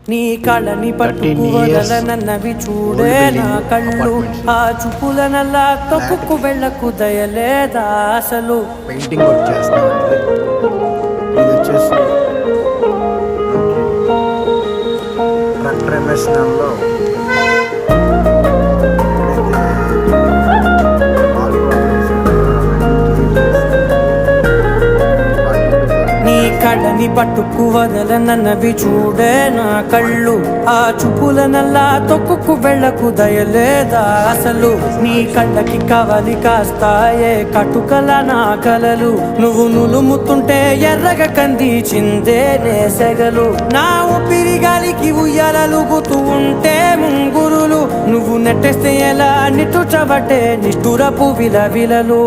నీ కళని పట్టుకు వదలనన్నవి చూడే నా కళ్ళు ఆ చూపులనల్లా తొక్కుకు వెళ్ళకు దయలేదా అసలు పెయింటింగ్ వర్క్ చేస్తానండి. ఇది వచ్చేసి ట్రాక్టర్ ఎంఎస్ఎన్ఎల్లో నీ కళ్ళని పట్టుకు వదలనన్నవి చూడే నా కళ్ళు ఆ చూపులనల్లా తొక్కుకు వెళ్ళకు దయలేదా అసలు నీ కళ్ళకి కవలి కాస్తాయే కటుకల నా కలలు నువ్వు నులుముతుంటే ఎర్రగ కంది చిందే నేసెగలు నా ఊపిరి గాలికి ఉయ్యాలలుగుతూ ఉంటే ముంగురులు నువ్వు నెట్టేస్తే ఎలా నిట్టుచబట్టే నిష్ఠురపు విలవిలలు